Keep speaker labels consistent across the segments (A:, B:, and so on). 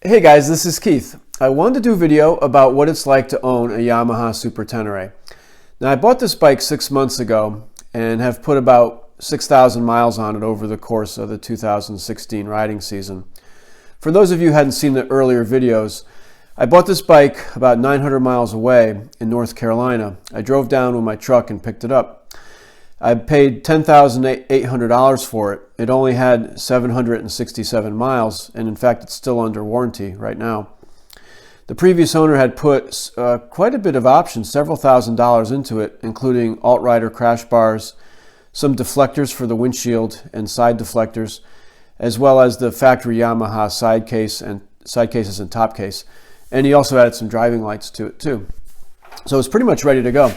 A: Hey guys, this is Keith. I wanted to do a video about what it's like to own a Yamaha Super Tenere. Now I bought this bike 6 months ago and have put about 6,000 miles on it over the course of the 2016 riding season. For those of you who hadn't seen the earlier videos, I bought this bike about 900 miles away in North Carolina. I drove down with my truck and picked it up. I paid $10,800 for it. It only had 767 miles, and in fact, it's still under warranty right now. The previous owner had put quite a bit of options, several $1,000s into it, including alt-rider crash bars, some deflectors for the windshield and side deflectors, as well as the factory Yamaha side cases and top case. And he also added some driving lights to it too. So it's pretty much ready to go.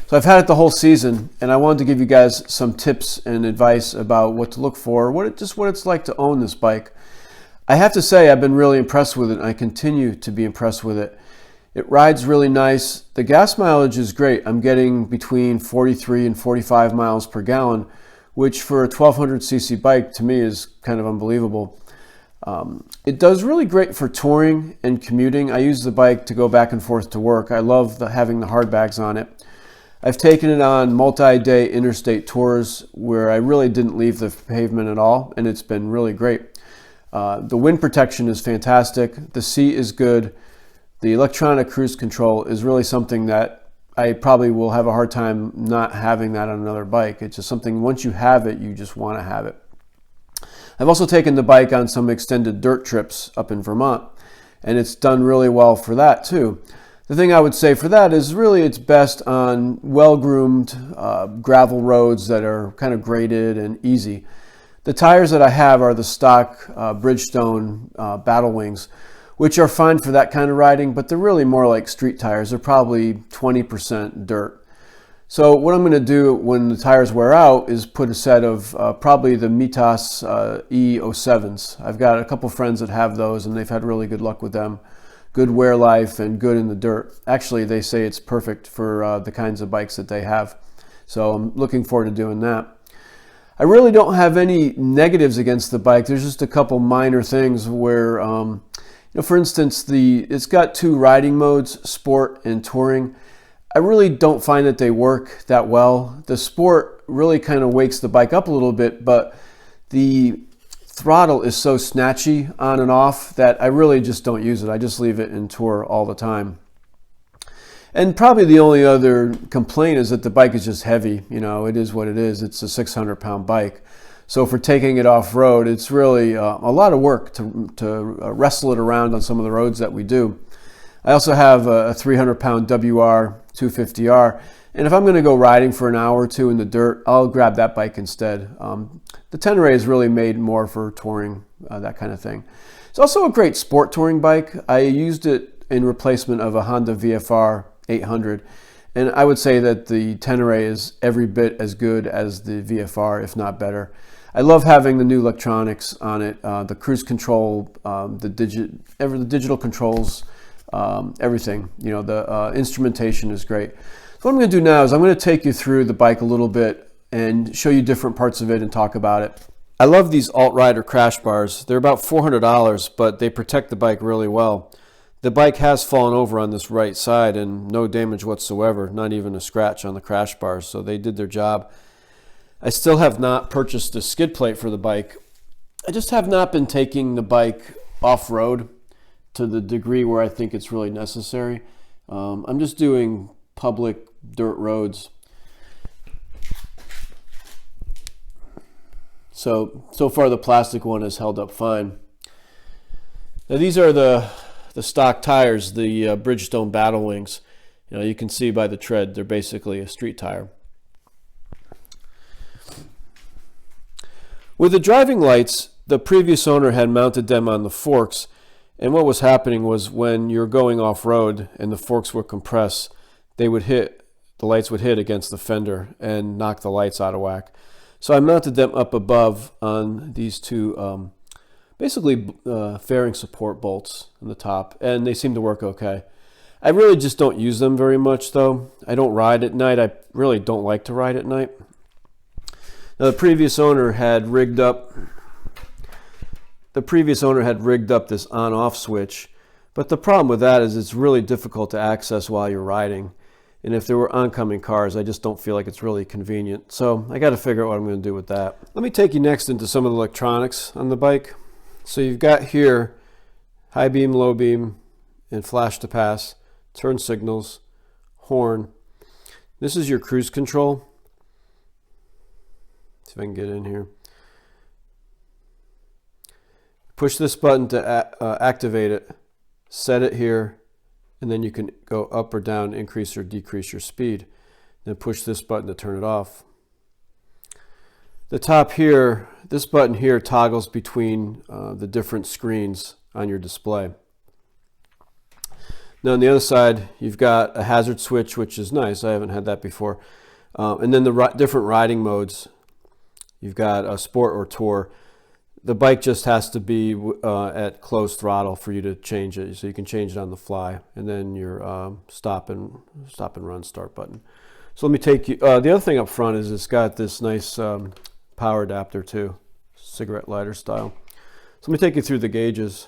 A: So I've had it the whole season, and I wanted to give you guys some tips and advice about what to look for, what it's like to own this bike. I have to say I've been really impressed with it, and I continue to be impressed with it. It rides really nice. The gas mileage is great. I'm getting between 43 and 45 miles per gallon, which for a 1200cc bike to me is kind of unbelievable. It does really great for touring and commuting. I use the bike to go back and forth to work. I love having the hard bags on it. I've taken it on multi-day interstate tours where I really didn't leave the pavement at all, and it's been really great. The wind protection is fantastic. The seat is good. The electronic cruise control is really something that I probably will have a hard time not having that on another bike. It's just something, once you have it, you just want to have it. I've also taken the bike on some extended dirt trips up in Vermont, and it's done really well for that too. The thing I would say for that is really it's best on well-groomed gravel roads that are kind of graded and easy. The tires that I have are the stock Bridgestone Battle Wings, which are fine for that kind of riding, but they're really more like street tires. They're probably 20% dirt. So what I'm going to do when the tires wear out is put a set of probably the Mitas E07s. I've got a couple friends that have those, and they've had really good luck with them. Good wear life and good in the dirt. Actually, they say it's perfect for the kinds of bikes that they have. So I'm looking forward to doing that. I really don't have any negatives against the bike. There's just a couple minor things where, for instance, it's got two riding modes, sport and touring. I really don't find that they work that well. The sport really kind of wakes the bike up a little bit, but the throttle is so snatchy on and off that I really just don't use it. I just leave it in tour all the time. And probably the only other complaint is that the bike is just heavy. It is what it is. It's a 600-pound bike. So for taking it off-road, it's really a lot of work to wrestle it around on some of the roads that we do. I also have a 300-pound WR 250R, and if I'm going to go riding for an hour or two in the dirt, I'll grab that bike instead. The Tenere is really made more for touring, that kind of thing. It's also a great sport touring bike. I used it in replacement of a Honda VFR 800, and I would say that the Tenere is every bit as good as the VFR, if not better. I love having the new electronics on it, the cruise control, the digital controls, everything. The instrumentation is great. So what I'm going to do now is I'm going to take you through the bike a little bit and show you different parts of it and talk about it. I love these alt-rider crash bars. They're about $400, but they protect the bike really well. The bike has fallen over on this right side and no damage whatsoever, not even a scratch on the crash bars, so they did their job. I still have not purchased a skid plate for the bike. I just have not been taking the bike off-road to the degree where I think it's really necessary. I'm just doing public dirt roads. So far the plastic one has held up fine. Now these are the stock tires, the Bridgestone Battle Wings. You can see by the tread, they're basically a street tire. With the driving lights, the previous owner had mounted them on the forks, and what was happening was when you're going off-road and the forks would compress, the lights would hit against the fender and knock the lights out of whack. So I mounted them up above on these two basically fairing support bolts on the top, and they seem to work okay. I really just don't use them very much though. I don't ride at night. I really don't like to ride at night. Now, the previous owner had rigged up the previous owner had rigged up this on-off switch, but the problem with that is it's really difficult to access while you're riding. And if there were oncoming cars, I just don't feel like it's really convenient. So I got to figure out what I'm going to do with that. Let me take you next into some of the electronics on the bike. So you've got here high beam, low beam, and flash to pass, turn signals, horn. This is your cruise control. See if I can get in here. Push this button to activate it, set it here, and then you can go up or down, increase or decrease your speed. Then push this button to turn it off. The top here, this button here toggles between the different screens on your display. Now on the other side, you've got a hazard switch, which is nice. I haven't had that before. And then the different riding modes. You've got a sport or tour. The bike just has to be at closed throttle for you to change it, so you can change it on the fly. And then your stop and run start button. So let me take you. The other thing up front is it's got this nice power adapter too, cigarette lighter style. So let me take you through the gauges.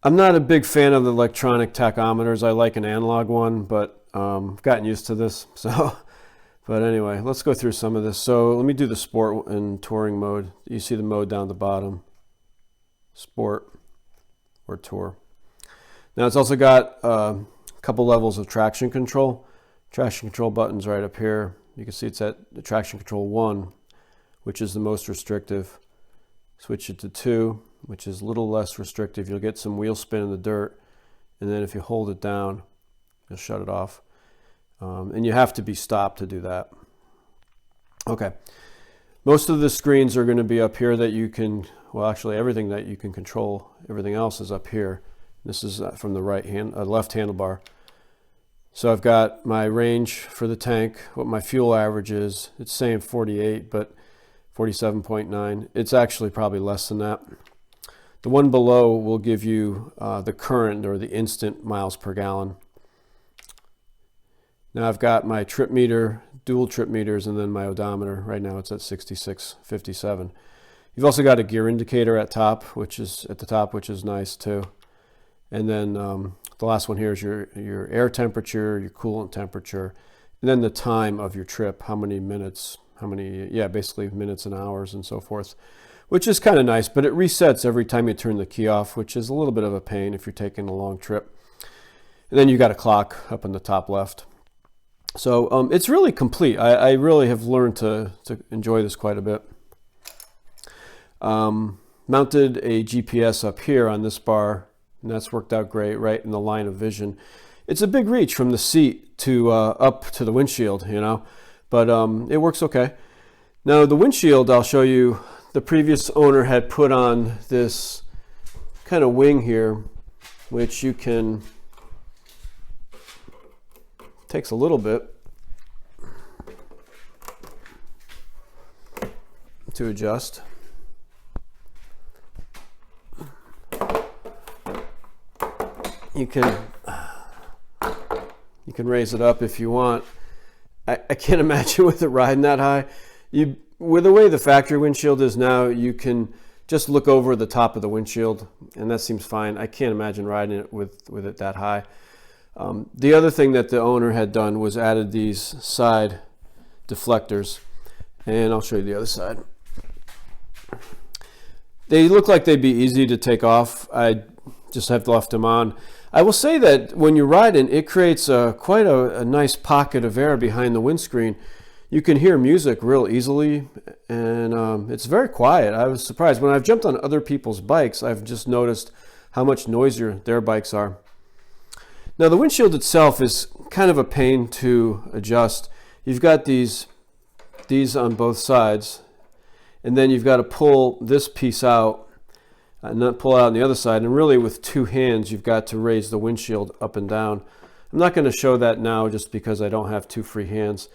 A: I'm not a big fan of the electronic tachometers. I like an analog one, but I've gotten used to this. So, but anyway, let's go through some of this. So let me do the sport and touring mode. You see the mode down the bottom, sport or tour. Now it's also got a couple levels of traction control. Traction control button's right up here. You can see it's at the traction control 1, which is the most restrictive. Switch it to 2, which is a little less restrictive. You'll get some wheel spin in the dirt, and then if you hold it down, you'll shut it off. And you have to be stopped to do that. Okay. Most of the screens are going to be up here that you can, well, actually everything that you can control, everything else is up here. This is from the left handlebar. So I've got my range for the tank, what my fuel average is. It's saying 48, but 47.9. It's actually probably less than that. The one below will give you the current or the instant miles per gallon. Now I've got my trip meter, dual trip meters, and then my odometer. Right now it's at 66.57. You've also got a gear indicator at the top, which is nice too. And then the last one here is your air temperature, your coolant temperature, and then the time of your trip, how many minutes, basically minutes and hours and so forth, which is kind of nice, but it resets every time you turn the key off, which is a little bit of a pain if you're taking a long trip. And then you got a clock up in the top left. So it's really complete. I really have learned to enjoy this quite a bit. Mounted a GPS up here on this bar, and that's worked out great, right in the line of vision. It's a big reach from the seat to up to the windshield, you know, but it works okay. Now the windshield, I'll show you, the previous owner had put on this kind of wing here, which you can, takes a little bit to adjust. You can raise it up if you want. I can't imagine with it riding that high. With the way the factory windshield is now, you can just look over the top of the windshield, and that seems fine. I can't imagine riding it with it that high. The other thing that the owner had done was added these side deflectors, and I'll show you the other side. They look like they'd be easy to take off. I just have left them on. I will say that when you're riding, it creates quite a nice pocket of air behind the windscreen. You can hear music real easily, and it's very quiet. I was surprised. When I've jumped on other people's bikes, I've just noticed how much noisier their bikes are. Now the windshield itself is kind of a pain to adjust. You've got these on both sides, and then you've got to pull this piece out and then pull out on the other side, and really with two hands you've got to raise the windshield up and down. I'm not going to show that now just because I don't have two free hands.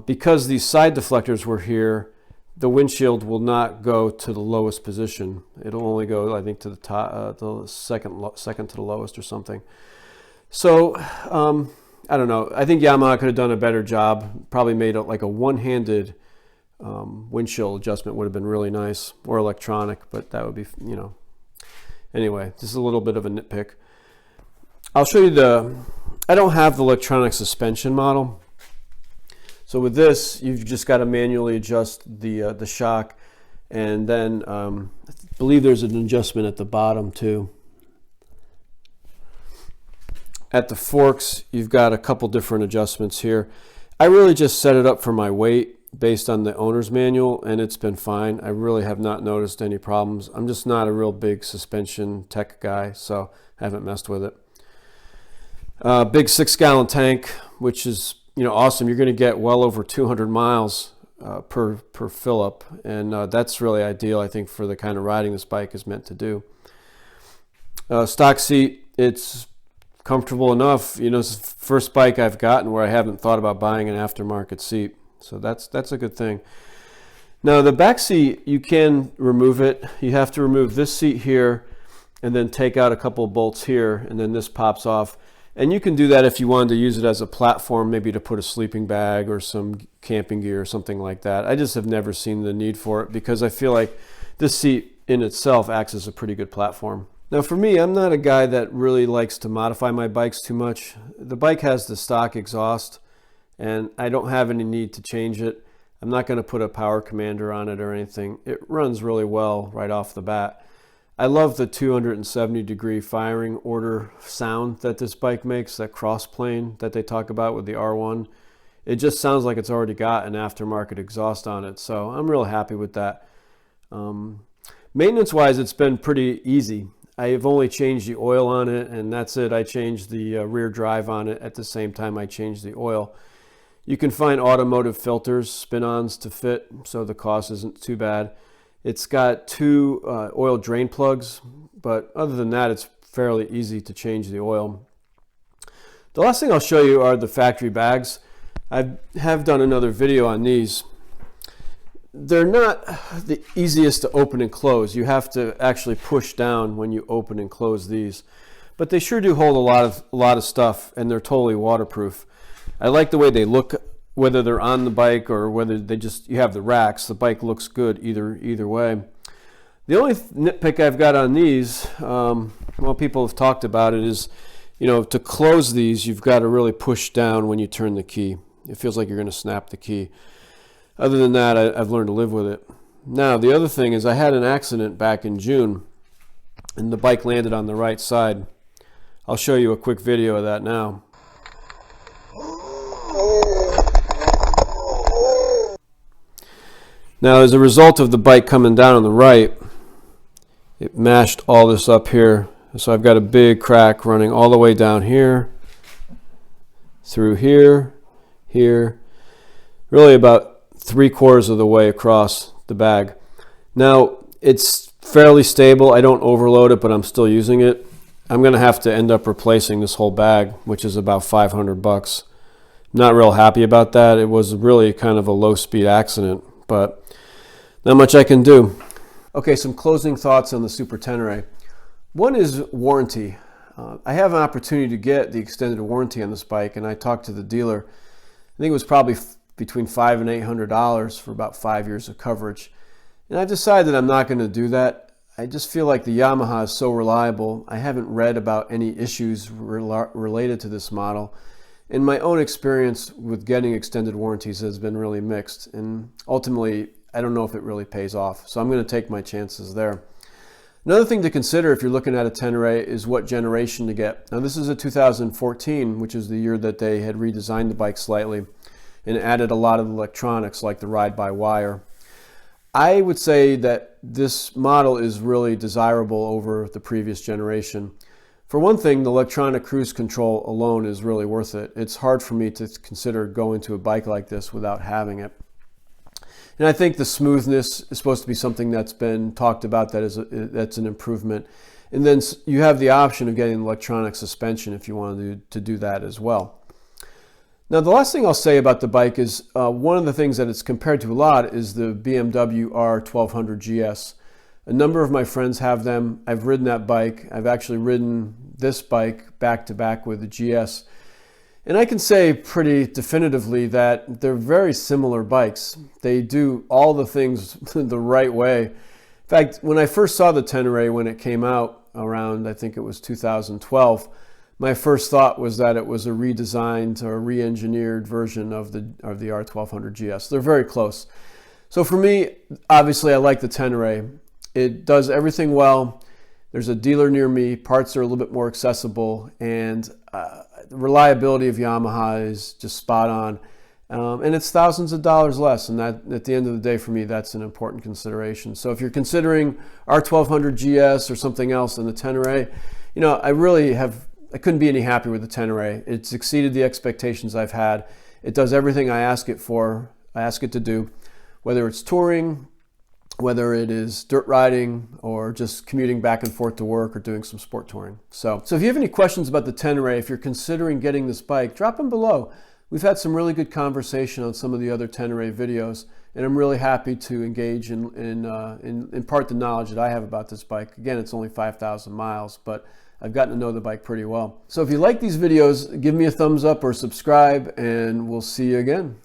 A: Because these side deflectors were here, the windshield will not go to the lowest position. It'll only go, I think, to the top, the second to the lowest or something. So I don't know. I think Yamaha could have done a better job. Probably made it like a one-handed windshield adjustment would have been really nice, or electronic, but that would be, you know. Anyway, this is a little bit of a nitpick. I'll show you I don't have the electronic suspension model. So with this, you've just got to manually adjust the shock, and then I believe there's an adjustment at the bottom too. At the forks, you've got a couple different adjustments here. I really just set it up for my weight based on the owner's manual, and it's been fine. I really have not noticed any problems. I'm just not a real big suspension tech guy, so I haven't messed with it. Big 6-gallon tank, which is, you know, awesome. You're going to get well over 200 miles per fill up, and that's really ideal, I think, for the kind of riding this bike is meant to do. Stock seat, it's comfortable enough. You know, it's the first bike I've gotten where I haven't thought about buying an aftermarket seat, so that's a good thing. Now the back seat, you can remove it. You have to remove this seat here and then take out a couple of bolts here, and then this pops off. And you can do that if you wanted to use it as a platform, maybe to put a sleeping bag or some camping gear or something like that. I just have never seen the need for it because I feel like this seat in itself acts as a pretty good platform. Now for me, I'm not a guy that really likes to modify my bikes too much. The bike has the stock exhaust, and I don't have any need to change it. I'm not going to put a power commander on it or anything. It runs really well right off the bat. I love the 270-degree firing order sound that this bike makes, that cross plane that they talk about with the R1. It just sounds like it's already got an aftermarket exhaust on it, so I'm real happy with that. Maintenance-wise, it's been pretty easy. I've only changed the oil on it, and that's it. I changed the rear drive on it at the same time I changed the oil. You can find automotive filters, spin-ons to fit, so the cost isn't too bad. It's got 2 oil drain plugs, but other than that, it's fairly easy to change the oil. The last thing I'll show you are the factory bags. I have done another video on these. They're not the easiest to open and close. You have to actually push down when you open and close these, but they sure do hold a lot of stuff, and they're totally waterproof. I like the way they look. Whether they're on the bike or whether you have the racks, the bike looks good either way. The only nitpick I've got on these, well, people have talked about it, is, you know, to close these, you've got to really push down when you turn the key. It feels like you're going to snap the key. Other than that, I've learned to live with it. Now, the other thing is I had an accident back in June, and the bike landed on the right side. I'll show you a quick video of that now. Now, as a result of the bike coming down on the right, it mashed all this up here. So I've got a big crack running all the way down here, through here, here, really about 3/4 of the way across the bag. Now, it's fairly stable. I don't overload it, but I'm still using it. I'm going to have to end up replacing this whole bag, which is about $500. Not real happy about that. It was really kind of a low-speed accident, but not much I can do. Okay, some closing thoughts on the Super Tenere. One is warranty. I have an opportunity to get the extended warranty on this bike, and I talked to the dealer. I think it was probably between $500 and $800 for about 5 years of coverage. And I've decided I'm not going to do that. I just feel like the Yamaha is so reliable. I haven't read about any issues related to this model. And my own experience with getting extended warranties has been really mixed. And ultimately, I don't know if it really pays off. So I'm going to take my chances there. Another thing to consider if you're looking at a Tenere is what generation to get. Now, this is a 2014, which is the year that they had redesigned the bike slightly and added a lot of electronics like the ride-by-wire. I would say that this model is really desirable over the previous generation. For one thing, the electronic cruise control alone is really worth it. It's hard for me to consider going to a bike like this without having it. And I think the smoothness is supposed to be something that's been talked about, that's an improvement. And then you have the option of getting electronic suspension if you want to do that as well. Now, the last thing I'll say about the bike is one of the things that it's compared to a lot is the BMW R1200 GS. A number of my friends have them. I've ridden that bike. I've actually ridden this bike back to back with the GS. And I can say pretty definitively that they're very similar bikes. They do all the things the right way. In fact, when I first saw the Tenere when it came out around, I think it was 2012, my first thought was that it was a redesigned or re-engineered version of the R1200 GS. They're very close. So for me, obviously I like the Tenere. It does everything well. There's a dealer near me, parts are a little bit more accessible, and the reliability of Yamaha is just spot on. And it's thousands of dollars less, and that, at the end of the day, for me, that's an important consideration. So if you're considering R1200 GS or something else in the Tenere, you know, I couldn't be any happier with the Tenere. It's exceeded the expectations I've had. It does everything I ask it to do, whether it's touring, whether it is dirt riding or just commuting back and forth to work or doing some sport touring. So if you have any questions about the Tenere, if you're considering getting this bike, drop them below. We've had some really good conversation on some of the other Tenere videos, and I'm really happy to engage in impart the knowledge that I have about this bike. Again, it's only 5,000 miles, but I've gotten to know the bike pretty well. So if you like these videos, give me a thumbs up or subscribe, and we'll see you again.